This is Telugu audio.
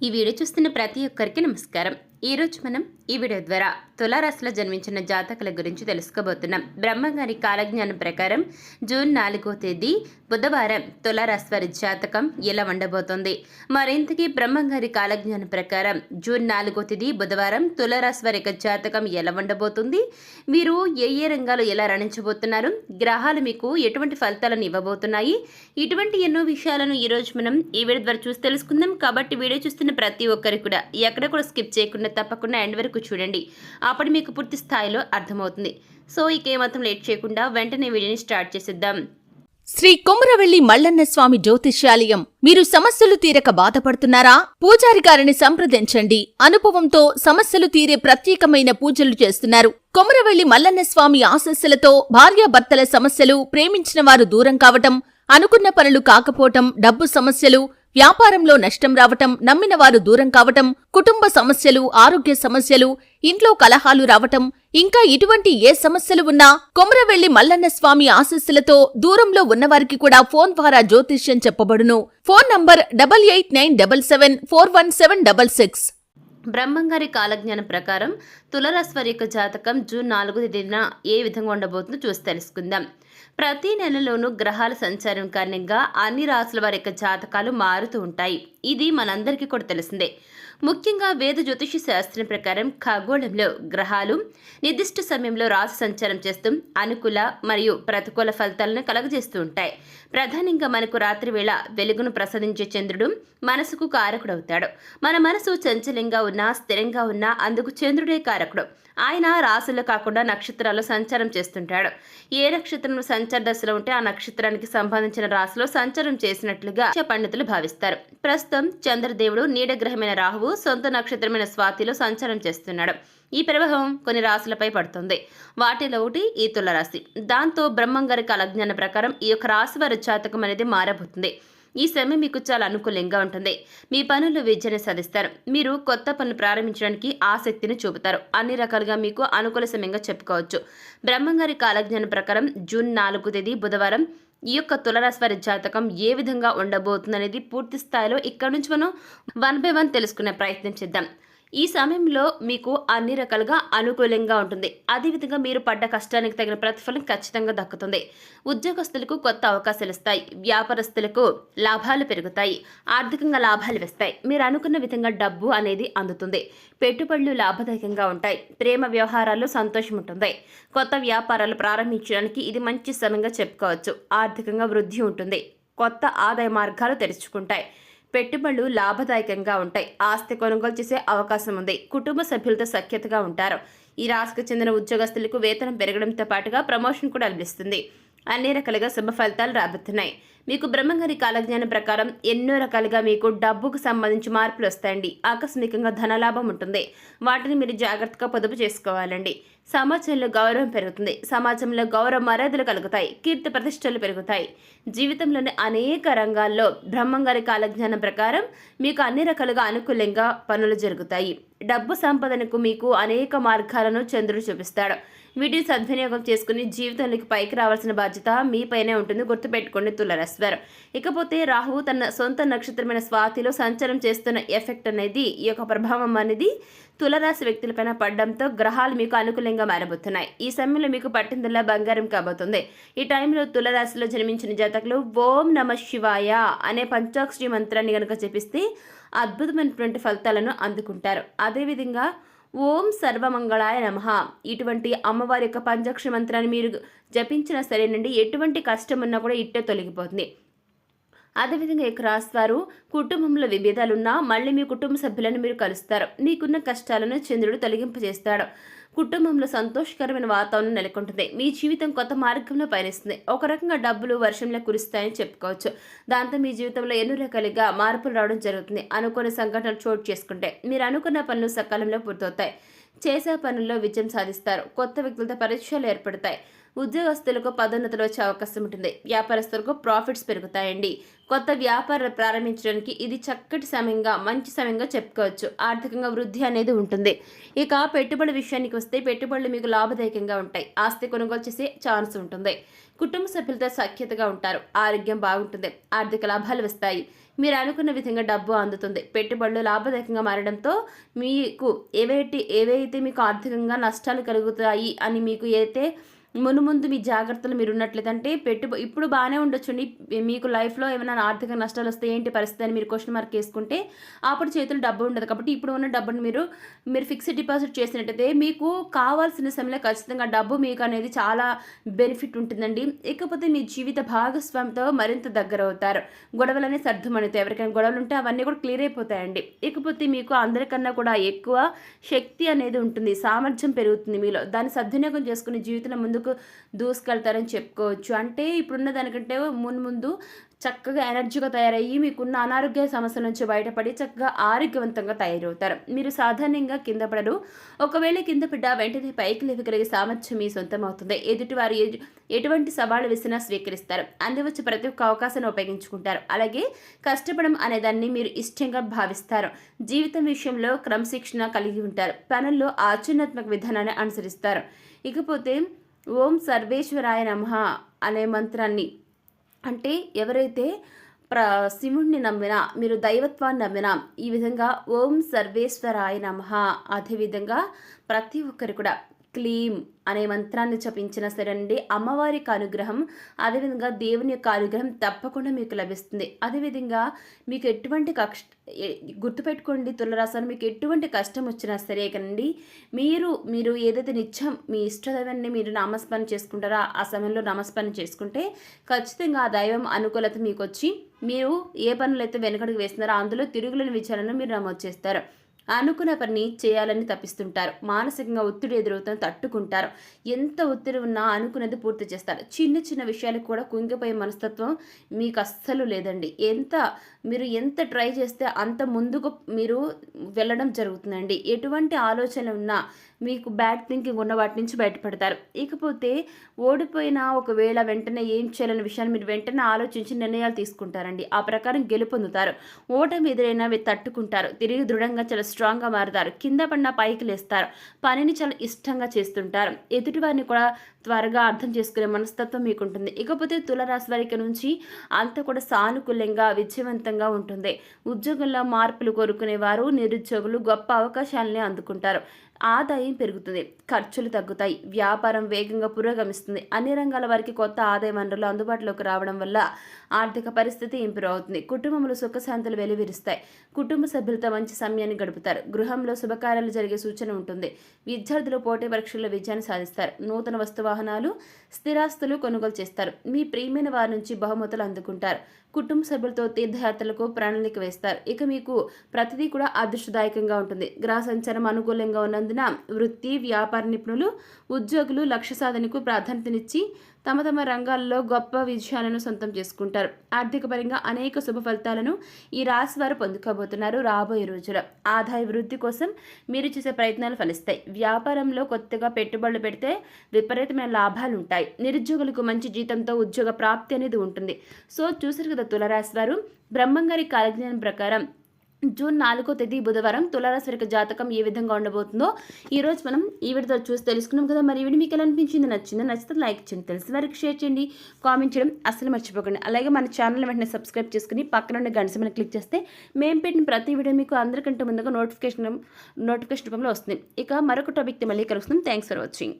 ఈ వీడియో చూస్తున్న ప్రతి ఒక్కరికి నమస్కారం. ఈరోజు మనం ఈ వీడియో ద్వారా తులారాశిలో జన్మించిన జాతకుల గురించి తెలుసుకోబోతున్నాం. బ్రహ్మగారి కాలజ్ఞానం ప్రకారం జూన్ 4వ తేదీ బుధవారం తులారాశి వారి జాతకం ఎలా ఉండబోతోంది? మరింతకీ బ్రహ్మగారి కాలజ్ఞానం ప్రకారం జూన్ 4వ తేదీ బుధవారం తులారాశి వారి యొక్క జాతకం ఎలా ఉండబోతుంది? మీరు ఏ రంగాలు ఎలా రాణించబోతున్నారు? గ్రహాలు మీకు ఎటువంటి ఫలితాలను ఇవ్వబోతున్నాయి? ఇటువంటి ఎన్నో విషయాలను ఈరోజు మనం ఈ వీడియో ద్వారా చూసి తెలుసుకుందాం. కాబట్టి వీడియో చూస్తున్న ప్రతి ఒక్కరికి కూడా ఎక్కడ కూడా స్కిప్ చేయకుండా తప్పకుండా ఎండ్ వరకు చూడండి. అప్పుడు మీకు పూర్తి స్థాయిలో అర్థమవుతుంది. సో ఇక ఏమాత్రం లేట్ చేయకుండా వెంటనే వీడియోని స్టార్ట్ చేసేద్దాం. శ్రీ కొమరవెల్లి మల్లన్న స్వామి జ్యోతిష్యాలయం. మీరు సమస్యలు తీరక బాధపడుతున్నారా? పూజారి గారిని సంప్రదించండి. అనుభవంతో సమస్యలు తీరే ప్రత్యేకమైన పూజలు చేస్తున్నారు. కొమరవెల్లి మల్లన్న స్వామి ఆశీస్సులతో భార్యాభర్తల సమస్యలు, ప్రేమించిన వారు దూరం కావటం, అనుకున్న పనులు కాకపోవటం, డబ్బు సమస్యలు, వ్యాపారంలో నష్టం రావటం, నమ్మిన వారు దూరం కావటం, కుటుంబ సమస్యలు, ఆరోగ్య సమస్యలు, ఇంట్లో కలహాలు రావటం, ఇంకా ఇటువంటి ఏ సమస్యలు ఉన్నా కొమరవెల్లి మల్లన్న స్వామి ఆశీస్సులతో దూరంలో ఉన్నవారికి కూడా ఫోన్ ద్వారా జ్యోతిష్యం చెప్పబడును. Phone number 8897741766. బ్రహ్మంగారి కాలజ్ఞానం ప్రకారం తులారాశి వారి యొక్క జాతకం జూన్ 4వ తేదీన ఏ విధంగా ఉండబోతుందో చూసి తెలుసుకుందాం. ప్రతి నెలలోనూ గ్రహాల సంచారం కారణంగా అన్ని రాశుల వారి యొక్క జాతకాలు మారుతూ ఉంటాయి. ఇది మనందరికీ కూడా తెలిసిందే. ముఖ్యంగా వేద జ్యోతిష శాస్త్రం ప్రకారం ఖగోళంలో గ్రహాలు నిర్దిష్ట సమయంలో రాశి సంచారం చేస్తూ అనుకూల మరియు ప్రతికూల ఫలితాలను కలగజేస్తూ ఉంటాయి. ప్రధానంగా మనకు రాత్రి వేళ వెలుగును ప్రసాదించే చంద్రుడు మనసుకు కారకుడవుతాడు. మన మనసు చంచలంగా ఉన్నా, స్థిరంగా ఉన్నా అందుకు చంద్రుడే కారకుడు. ఆయన రాశుల్లో కాకుండా నక్షత్రాల్లో సంచారం చేస్తుంటాడు. ఏ నక్షత్రం సంచార దశలో ఉంటే ఆ నక్షత్రానికి సంబంధించిన రాశిలో సంచారం చేసినట్లుగా పండితులు భావిస్తారు. ప్రస్తుతం చంద్రదేవుడు నీడగ్రహమైన రాహువు సొంత నక్షత్రమైన స్వాతిలో సంచారం చేస్తున్నాడు. ఈ ప్రభావం కొన్ని రాశులపై పడుతుంది. వాటిలో ఒకటి ఈ తులారాశి. దాంతో బ్రహ్మంగారి కాలజ్ఞాన ప్రకారం ఈ యొక్క రాశి వారి జాతకం అనేది మారబోతుంది. ఈ సమయం మీకు చాలా అనుకూలంగా ఉంటుంది. మీ పనులు విజయాన్ని సాధిస్తారు. మీరు కొత్త పనులు ప్రారంభించడానికి ఆసక్తిని చూపుతారు. అన్ని రకాలుగా మీకు అనుకూల సమయంగా చెప్పుకోవచ్చు. బ్రహ్మంగారి కాలజ్ఞానం ప్రకారం జూన్ 4వ తేదీ బుధవారం ఈ యొక్క తులారాశి వారి జాతకం ఏ విధంగా ఉండబోతుంది అనేది పూర్తి స్థాయిలో ఇక్కడ నుంచి మనం 1 by 1 తెలుసుకునే ప్రయత్నం చేద్దాం. ఈ సమయంలో మీకు అన్ని రకాలుగా అనుకూలంగా ఉంటుంది. అదేవిధంగా మీరు పడ్డ కష్టానికి తగిన ప్రతిఫలం ఖచ్చితంగా దక్కుతుంది. ఉద్యోగస్తులకు కొత్త అవకాశాలు వస్తాయి. వ్యాపారస్తులకు లాభాలు పెరుగుతాయి. ఆర్థికంగా లాభాలు వస్తాయి. మీరు అనుకున్న విధంగా డబ్బు అనేది అందుతుంది. పెట్టుబడులు లాభదాయకంగా ఉంటాయి. ప్రేమ వ్యవహారాల్లో సంతోషం ఉంటుంది. కొత్త వ్యాపారాలు ప్రారంభించడానికి ఇది మంచి సమయంగా చెప్పుకోవచ్చు. ఆర్థికంగా వృద్ధి ఉంటుంది. కొత్త ఆదాయ మార్గాలు తెరుచుకుంటాయి. పెట్టుబడులు లాభదాయకంగా ఉంటాయి. ఆస్తి కొనుగోలు చేసే అవకాశం ఉంది. కుటుంబ సభ్యులతో సఖ్యతగా ఉంటారు. ఈ రాశికి చెందిన ఉద్యోగస్తులకు వేతనం పెరగడంతో పాటుగా ప్రమోషన్ కూడా లభిస్తుంది. అన్ని రకాలుగా శుభ ఫలితాలు రాబోతున్నాయి. మీకు బ్రహ్మంగారి కాలజ్ఞానం ప్రకారం ఎన్నో రకాలుగా మీకు డబ్బుకు సంబంధించి మార్పులు వస్తాయండి. ఆకస్మికంగా ధనలాభం ఉంటుంది. వాటిని మీరు జాగ్రత్తగా పొదుపు చేసుకోవాలండి. సమాజంలో గౌరవం పెరుగుతుంది. సమాజంలో గౌరవ మర్యాదలు కలుగుతాయి. కీర్తి ప్రతిష్టలు పెరుగుతాయి. జీవితంలోని అనేక రంగాల్లో బ్రహ్మంగారి కాలజ్ఞానం ప్రకారం మీకు అన్ని రకాలుగా అనుకూలంగా పనులు జరుగుతాయి. డబ్బు సంపదనకు మీకు అనేక మార్గాలను చంద్రుడు చూపిస్తాడు. వీటిని సద్వినియోగం చేసుకుని జీవితంలోకి పైకి రావాల్సిన బాధ్యత మీపైనే ఉంటుంది. గుర్తుపెట్టుకోండి తులారాశి వారు. ఇకపోతే రాహువు తన సొంత నక్షత్రమైన స్వాతిలో సంచారం చేస్తున్న ఎఫెక్ట్ అనేది, ఈ యొక్క ప్రభావం అనేది తులారాశి వ్యక్తులపైన పడడంతో గ్రహాలు మీకు అనుకూలంగా మారబోతున్నాయి. ఈ సమయంలో మీకు పట్టిందల్లా బంగారం కాబోతుంది. ఈ టైంలో తులారాశిలో జన్మించిన జాతకులు ఓం నమ శివాయ అనే పంచాక్షరి మంత్రాన్ని కనుక జపిస్తే అద్భుతమైనటువంటి ఫలితాలను అందుకుంటారు. అదేవిధంగా ఓం సర్వమంగళాయ నమః ఇటువంటి అమ్మవారి యొక్క పంచాక్షరి మంత్రాన్ని మీరు జపించినా సరేనండి, ఎటువంటి కష్టం ఉన్నా కూడా ఇట్టే తొలగిపోతుంది. అదేవిధంగా ఈ రాశి వారు కుటుంబంలో విభేదాలున్నా మళ్ళీ మీ కుటుంబ సభ్యులను మీరు కలుస్తారు. మీకున్న కష్టాలను చంద్రుడు తొలగింపజేస్తాడు. కుటుంబంలో సంతోషకరమైన వాతావరణం నెలకొంటుంది. మీ జీవితం కొత్త మార్గంలో పయనిస్తుంది. ఒక రకంగా డబ్బులు వర్షంలో కురుస్తాయని చెప్పుకోవచ్చు. దాంతో మీ జీవితంలో ఎన్నో రకాలుగా మార్పులు రావడం జరుగుతుంది. అనుకున్న సంఘటనలు చోటు చేసుకుంటే మీరు అనుకున్న పనులు సకాలంలో పూర్తవుతాయి. చేసే పనుల్లో విజయం సాధిస్తారు. కొత్త వ్యక్తులతో పరిచయాలు ఏర్పడతాయి. ఉద్యోగస్తులకు పదోన్నతులు వచ్చే అవకాశం ఉంటుంది. వ్యాపారస్తులకు ప్రాఫిట్స్ పెరుగుతాయండి. కొత్త వ్యాపారాలు ప్రారంభించడానికి ఇది చక్కటి సమయంగా, మంచి సమయంగా చెప్పుకోవచ్చు. ఆర్థికంగా వృద్ధి అనేది ఉంటుంది. ఇక పెట్టుబడి విషయానికి వస్తే పెట్టుబడులు మీకు లాభదాయకంగా ఉంటాయి. ఆస్తి కొనుగోలు చేసే ఛాన్స్ ఉంటుంది. కుటుంబ సభ్యులతో సఖ్యతగా ఉంటారు. ఆరోగ్యం బాగుంటుంది. ఆర్థిక లాభాలు వస్తాయి. మీరు అనుకున్న విధంగా డబ్బు అందుతుంది. పెట్టుబడులు లాభదాయకంగా మారడంతో మీకు ఏవైతే మీకు ఆర్థికంగా నష్టాలు కలుగుతాయి అని మీకు అయితే మునుముందు మీ జాగ్రత్తలు మీరున్నట్లయితే అంటే ఇప్పుడు బాగానే ఉండొచ్చండి. మీకు లైఫ్లో ఏమైనా ఆర్థిక నష్టాలు వస్తే ఏంటి పరిస్థితి అని మీరు క్వశ్చన్ మార్క్ వేసుకుంటే అప్పుడు చేతులు డబ్బు ఉండదు. కాబట్టి ఇప్పుడు ఉన్న డబ్బుని మీరు ఫిక్స్డ్ డిపాజిట్ చేసినట్టయితే మీకు కావాల్సిన సమయంలో ఖచ్చితంగా డబ్బు మీకు అనేది చాలా బెనిఫిట్ ఉంటుందండి. ఇకపోతే మీ జీవిత భాగస్వామితో మరింత దగ్గర అవుతారు. గొడవలనే సర్దుమణితాయి. ఎవరికైనా గొడవలు ఉంటే అవన్నీ కూడా క్లియర్ అయిపోతాయండి. ఇకపోతే మీకు అందరికన్నా కూడా ఎక్కువ శక్తి అనేది ఉంటుంది, సామర్థ్యం పెరుగుతుంది మీలో. దాన్ని సద్వినియోగం చేసుకుని జీవితంలో ముందుకు దూసుకెళ్తారని చెప్పుకోవచ్చు. అంటే ఇప్పుడున్న దానికంటే ముందు చక్కగా ఎనర్జీగా తయారయ్యి మీకున్న అనారోగ్య సమస్యల నుంచి బయటపడి చక్కగా ఆరోగ్యవంతంగా తయారవుతారు. మీరు సాధారణంగా కింద పడరు. ఒకవేళ కింద పడ్డా వెంటనే పైకి లేవగలిగే సామర్థ్యం మీ సొంతం అవుతుంది. ఎదుటివారు ఎటువంటి సవాళ్ళు వేసినా స్వీకరిస్తారు. అందివచ్చి ప్రతి ఒక్క అవకాశాన్ని ఉపయోగించుకుంటారు. అలాగే కష్టపడడం అనేదాన్ని మీరు ఇష్టంగా భావిస్తారు. జీవితం విషయంలో క్రమశిక్షణ కలిగి ఉంటారు. పనుల్లో ఆచరణాత్మక విధానాన్ని అనుసరిస్తారు. ఇకపోతే ఓం సర్వేశ్వరాయ నమః అనే మంత్రాన్ని, అంటే ఎవరైతే శివుణ్ణి నమ్మినా, మీరు దైవత్వాన్ని నమ్మినా ఈ విధంగా ఓం సర్వేశ్వరాయ నమః, అదేవిధంగా ప్రతి ఒక్కరు కూడా క్లీం అనే మంత్రాన్ని జపించినా సరే అండి అమ్మవారికి అనుగ్రహం, అదేవిధంగా దేవుని యొక్క అనుగ్రహం తప్పకుండా మీకు లభిస్తుంది. అదేవిధంగా మీకు ఎటువంటి గుర్తుపెట్టుకోండి తులరాశి, మీకు ఎటువంటి కష్టం వచ్చినా సరే కనండి మీరు ఏదైతే నిత్యం మీ ఇష్టదైవాన్ని మీరు నామస్మరణ చేసుకుంటారో ఆ సమయంలో నామస్మరణ చేసుకుంటే ఖచ్చితంగా ఆ దైవం అనుకూలత మీకు వచ్చి మీరు ఏ పనులు అయితే వెనుకడుగు వేస్తున్నారో అందులో తిరుగులేని విచారణను మీరు నమోదు చేస్తారు. అనుకున్న పని చేయాలని తప్పిస్తుంటారు. మానసికంగా ఒత్తిడి ఎదురవుతాను తట్టుకుంటారు. ఎంత ఒత్తిడి ఉన్నా అనుకున్నది పూర్తి చేస్తారు. చిన్న చిన్న విషయాలకు కూడా కుంగిపోయే మనస్తత్వం మీకు అస్సలు లేదండి. మీరు ఎంత ట్రై చేస్తే అంత ముందుకు మీరు వెళ్ళడం జరుగుతుందండి. ఎటువంటి ఆలోచన ఉన్నా మీకు బ్యాడ్ థింకింగ్ ఉన్న వాటి నుంచి బయటపడతారు. ఇకపోతే ఓడిపోయినా ఒకవేళ వెంటనే ఏం చేయాలనే విషయాన్ని మీరు వెంటనే ఆలోచించి నిర్ణయాలు తీసుకుంటారండి. ఆ ప్రకారం గెలుపొందుతారు. ఓటమి ఎదురైనా తట్టుకుంటారు. తిరిగి దృఢంగా చాలా స్ట్రాంగ్గా మారుతారు. కింద పడిన పైకి లేస్తారు. పనిని చాలా ఇష్టంగా చేస్తుంటారు. ఎదుటివారిని కూడా త్వరగా అర్థం చేసుకునే మనస్తత్వం మీకు ఉంటుంది. ఇకపోతే తులరాశి వారికి నుంచి అంతా కూడా సానుకూలంగా విజయవంతంగా ఉంటుంది. ఉద్యోగంలో మార్పులు కోరుకునేవారు, నిరుద్యోగులు గొప్ప అవకాశాలని అందుకుంటారు. ఆదాయం పెరుగుతుంది, ఖర్చులు తగ్గుతాయి, వ్యాపారం వేగంగా పురోగమిస్తుంది. అన్ని రంగాల వారికి కొత్త ఆదాయ వనరులు అందుబాటులోకి రావడం వల్ల ఆర్థిక పరిస్థితి ఇంప్రూవ్ అవుతుంది. కుటుంబంలో సుఖశాంతులు వెలువరిస్తాయి. కుటుంబ సభ్యులతో మంచి సమయాన్ని గడుపుతారు. గృహంలో శుభకార్యాలు జరిగే సూచన ఉంటుంది. విద్యార్థులు పోటీ పరీక్షల్లో విజయాన్ని సాధిస్తారు. నూతన వస్తు వాహనాలు, స్థిరాస్తులు కొనుగోలు చేస్తారు. మీ ప్రియమైన వారి నుంచి బహుమతులు అందుకుంటారు. కుటుంబ సభ్యులతో తీర్థయాత్రలకు ప్రణాళిక వేస్తారు. ఇక మీకు ప్రతిదీ కూడా అదృష్టదాయకంగా ఉంటుంది. గ్రహ సంచారం అనుకూలంగా ఉన్నందున వృత్తి, వ్యాపార నిపుణులు, ఉద్యోగులు లక్ష్య సాధనకు ప్రాధాన్యతనిచ్చి తమ తమ రంగాల్లో గొప్ప విజయాలను సొంతం చేసుకుంటారు. ఆర్థిక పరంగా అనేక శుభ ఫలితాలను ఈ రాశి వారు పొందుకోబోతున్నారు. రాబోయే రోజుల్లో ఆదాయ వృద్ధి కోసం మీరు చేసే ప్రయత్నాలు ఫలిస్తాయి. వ్యాపారంలో కొత్తగా పెట్టుబడులు పెడితే విపరీతమైన లాభాలు ఉంటాయి. నిరుద్యోగులకు మంచి జీతంతో ఉద్యోగ ప్రాప్తి అనేది ఉంటుంది. సో చూసారు కదా తులరాశి వారు, బ్రహ్మంగారి కాలజ్ఞానం ప్రకారం జూన్ 4వ తేదీ బుధవారం తులారాశి వారి జాతకం ఏ విధంగా ఉండబోతుందో ఈరోజు మనం ఈ వీడియోతో చూసి తెలుసుకున్నాం కదా. మరి ఈ వీడియో మీకు ఎలా అనిపించింది? నచ్చితే లైక్ చేయండి, తెలిసిన వారికి షేర్ చేయండి, కామెంట్ చేయడం అస్సలు మర్చిపోకండి. అలాగే మన ఛానల్ వెంటనే సబ్స్క్రైబ్ చేసుకుని పక్కన ఉన్న గంట సింబల్ని క్లిక్ చేస్తే మేము పెట్టిన ప్రతి వీడియో మీకు అందరికంటే ముందుగా నోటిఫికేషన్ రూపంలో వస్తుంది. ఇక మరొక టాపిక్తో మళ్ళీ కలుస్తున్నాం. Thanks for watching.